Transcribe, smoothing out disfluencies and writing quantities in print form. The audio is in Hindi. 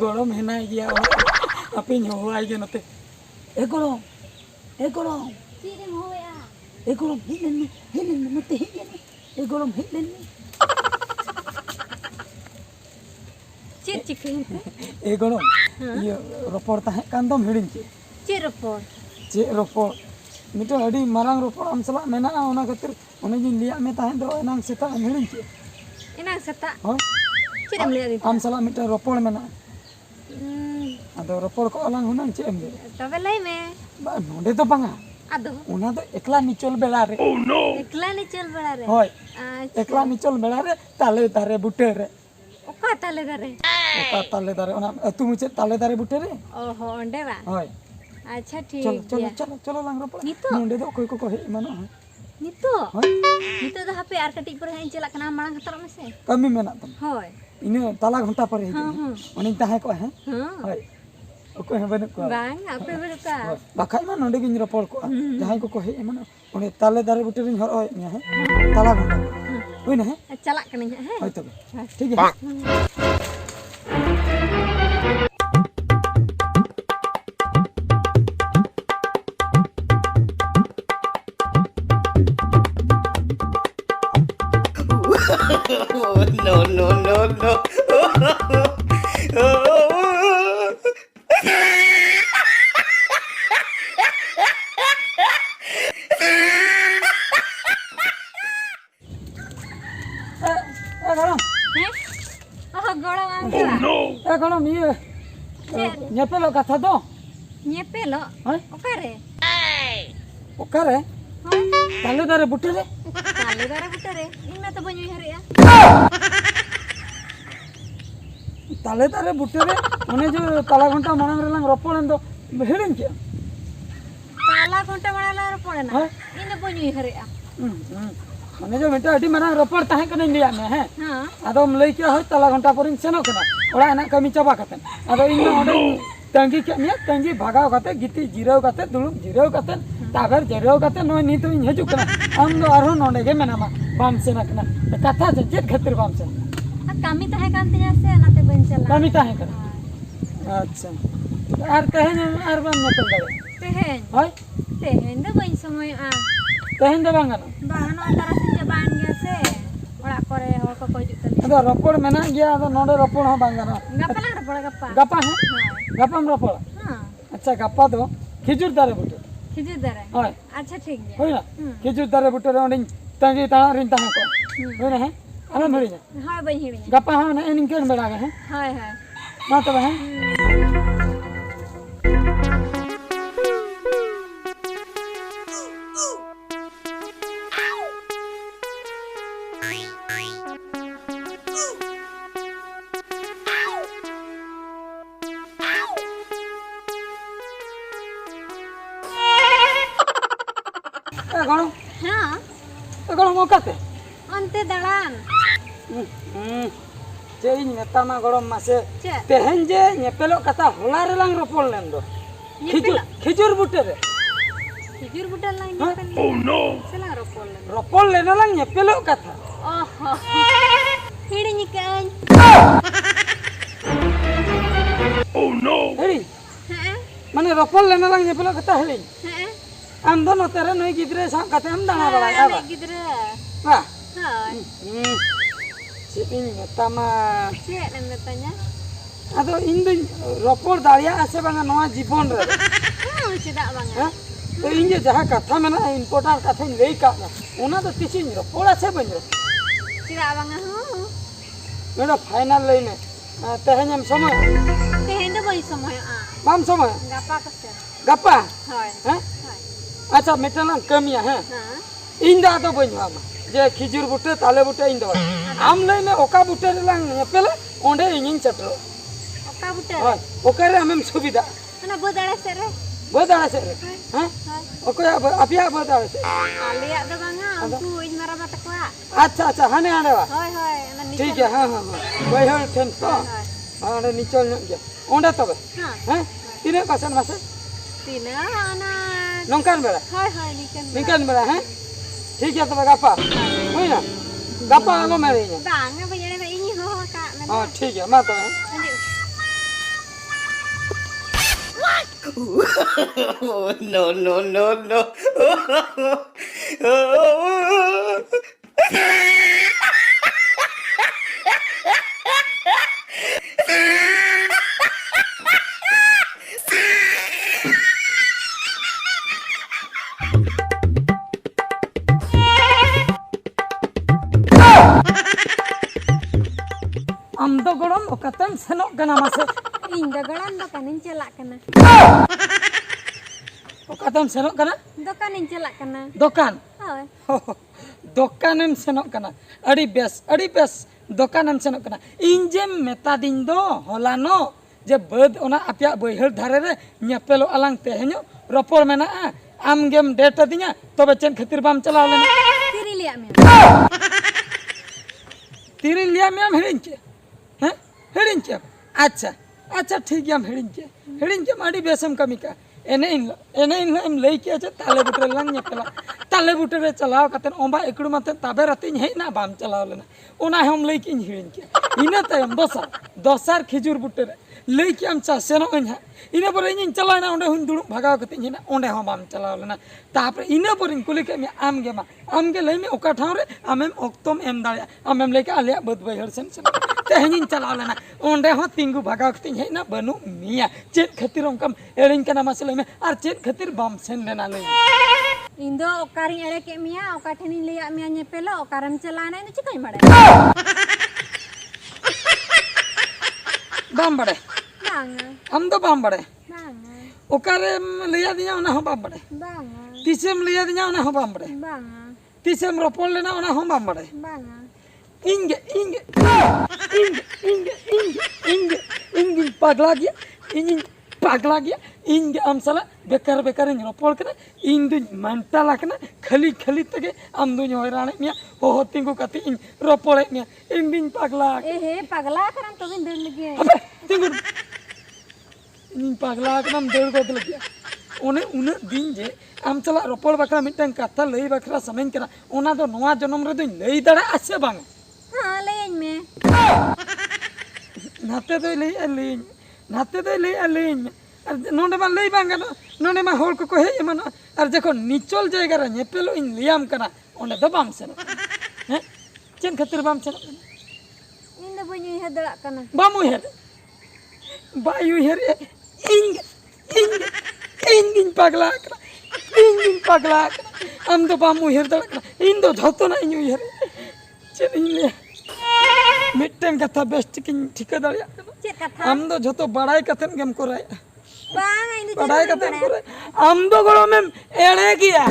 गरम हेना गया आपे होवाई गे नते ए गरम चीरेम होया ए गरम हिलेन नते हिलेन ए गरम हिलेन चेत चिकन ए गरम ये रपड़ ताहे कान दम हिडिन चे रपोर चे रपड़ मिटे अडी मारांग रपड़ आम सला मेना ओना खातिर ओने जिन लिया में ताहे दो एनांग सेता हिडिन चे एना सता हो चेरम ले दी आम सला मिटे रपड़ मेना अदो रपड़ को अलांग हुनांग चे एम तबे लई में नोंडे तो बांगा आदो ओना तो एकला निचल बेला रे एकला ने चल बड़ा रे होय एकला निचल बेला रे ताले तारे बुटे रे ओका ताले दरे ओका ताले दारे ओना अतु मुचे ताले दारे बुटे रे ओहो ओंडे बा होय अच्छा ठीक चलो लांग रपड़ नितो नोंडे दो कोई को हे मानो नितो होय नितो द हापे आर कटिक पर हेन चला कना मांग खतर में से कमी मेना तम होय इने ताला घंटा पर हे ओनी ताहे को हे हां होय ओको हे बने को बांग आपे बरका बाखाई मा नोंडे गिन रपड़ को जहां को हे मानो ओनी ताले दारे बुटे रिन हर होय हे ताला घंटा होय ना हे चला कने हे होय तबे ठीक है no. गरम ये नेपेलो कथा दो नेपेलो ओकारे ओकारे ताले दारे बुटे रे ताले दारे बुटे रे इना तो बन्यु हरिया ताले दारे बुटे रे ओने जो ताला घंटा मांग रे लंग रपड़न दो हेडिन के ताला घंटा माला रपड़ ना इना बन्यु हरिया ओने जो मेटा अडी मारा रपड़ ताहे कने लिया में है हां आदम लई के होय ताला घंटा परिन सेनो कना ओड़ा ना कमी चाबा कते आदो इन ओडे तंगी के मिया तंगी भागाव कते गिती जिराव कते दुलुम जिराव कते तागर जिराव कते नो नी तो इन हजु कना हम दो आरो नोंडे गे मेनामा बाम सेना कना कथा जे चेत खातिर बाम से कमी ताहे कान तिया से नाते बन चला कमी ताहे कना अच्छा आर तहेन आर बाम नतल दावे तेहेन होय तेहेन दो बन समय आ तहेन दो बांगाना बाहनो तारासिन जे बान गया से ओड़ा करे हो को कोई जुतल अदो रपड़ मेना गया अदो नोंडे रपड़ हो बांगाना गपला रपड़ गप्पा गप्पा है गप्पा में रपड़ हां अच्छा गप्पा दो खिजुर दारे बुटे खिजुर दरे होय अच्छा ठीक है होय ना खिजुर दारे बुटे रे ओंडी तंगी ताना रिन ताहा को होय ना है आलो मिली जा हां बन हिड़ी गप्पा हो ना इन केन बेड़ा है हाय ना तो है गणो हां गणो मोकाते अंते दड़ान चेइन नेतामा गड़म मासे चे तेहन जे नेपेलो कथा होला रे लांग रपोल लेन दो खिजुर बुटे रे खिजुर बुटे लाइन नेपेल ओह नो चला रपोल लेन लांग नेपेलो कथा ओहो हिड़ी निकन Oh no. हेरी हां माने रपोल लेन लांग नेपेलो कथा हेरी हां आम दो नतेरे नई गिदरे सा कते हम दाना बड़ा आबा गिदरे वाह हां चेइन नेतामा चे नतanya आदो इन दो रपोल दाड़िया आसे बांगा नवा जीवन रे हां चेदा बांगा तो इन जे जहां कथा मेना इंपोर्टेंट कथा लई का ओना तो तिसिन रपोल आसे बन रे चेदा बांगा हां मेरा फाइनल लई में तेहन हम समय तेहेन दो बई समय आ बाम समय गप्पा कसे गप्पा हाय हैं अच्छा मेटना कमिया है हां इन दा तो बन हामा जे खिजुर बुटे ताले बुटे इन दो आम लई में ओका बुटे लांग नेपेले ओंडे इनिन चटरो ओका बुटे हां ओकरे हमम सुविधा ना बोदाड़ा से रे बोदाड़ा से हैं ओकया अपिया बोदाड़ा से आलिया दो बांगा उनको इन मारा मत कोआ अच्छा हने आने वा होय होय ना ठीक है हां भाई हर ठन तो आने निचल न गया ओंडा तबे हां हैं तिने पासन मासे तिना ना नंकान बेड़ा होय निकन बेड़ा हैं ठीक है तबे गप्पा होय ना गापा आलो मेरे Bang, apa jadi ini ho kak? हां ठीक है मा तो Oh, no, no, no, no. am do gorom okatem senok kana mase Ini dokanan dokanin celak kena. okatem senok kana Dokanin celak kena. dokan Oh, dokanem senok kana adi bes dokanem senok kana injem meta din do holano je bed ona apya boihar dhare re nyepelo alang tehenyo ropor mena am gem date dinya tobe chen khatir bam chalao lena tiri lihat men. तीन लिया में हम हिड़िंचे हैं हिड़िंचे अच्छा ठीक है हम हिड़िंचे माड़ी बेसम कमी का एने इन हम लई के अच्छा ताले बुटरे लंग नेकला ताले बुटरे चलाओ कतन ओंबा एकड़ू मते ताबे रतिन है ना बाम चलाओ लेना ओना हम लई के हिड़िंचे इना तयम दोसार खिजुर बुटरे लई के हम चासेनो इना इना पर इन चलाना ओंडे हुन दुडु भगाव कतिन हिना ओंडे हम बाम चलाओ लेना तापर इना पर इन कुली के में आम गे लई में ओका ठाव रे आमेम ओक्तम एम दाड़े आमेम लई के आलिया बद बैहर सेन तेहनिन चलाओ लेना ओंडे हो तिंगु भगाव कतिन हिना बनु मिया चेत खतिर ओंकम एलिन kana masle में आर चेत खतिर बाम सेन लेना लई Indo okaring ere ke mia, okatenin lihat mia nyepelo, okaram celana itu cikai mada. बाम बड़े Banga, हम तो बाम बड़े banga, ओकारे लिया दिया उना हो बाम बड़े banga, तीसम लिया दिया उना हो बाम बड़े banga, तीसम रोपल लेना उना हो बाम बड़े banga. इंगे पगला गया इंगे हम साला बेकार इन रोपल कना इन दुन मंटा लाकना खली तके हम दुन होराने मिया हो तिंगु कति इन रोपल मिया इन दिन पगला Pagla karam tuh bin lagi. अबे तिंगु इन पगला कना हम देड़ गोद लगिया उन दिन जे हम चला रोपल बकरा मिटन कथा लई बकरा समेन कना ओना दो नवा जन्म रे दुन लई दड़ा आसे बांग Haa, lain me. नाते तो ले अलिन नोंडे मा लई बांगा नोंडे मा होल को हे मन और देखो निचल जायगा रे नेपेलो इन लियाम कना ओंडे दो बाम सेन हैं चेन खतिर बाम सेन Indo bunyi hadrak kana. बामु हेर बायु हेर इंग पगला हम तो बामु हेर दड़ा कना इन दो झतो ना इन हेर चेन इन ले मिटन कथा बेस्ट किन ठिका दड़िया Cek kata. हम तो झतो बड़ाई कथन गेम कोराय Banga ini पढ़ाई करते हैं हम तो गड़ों में एड़े किया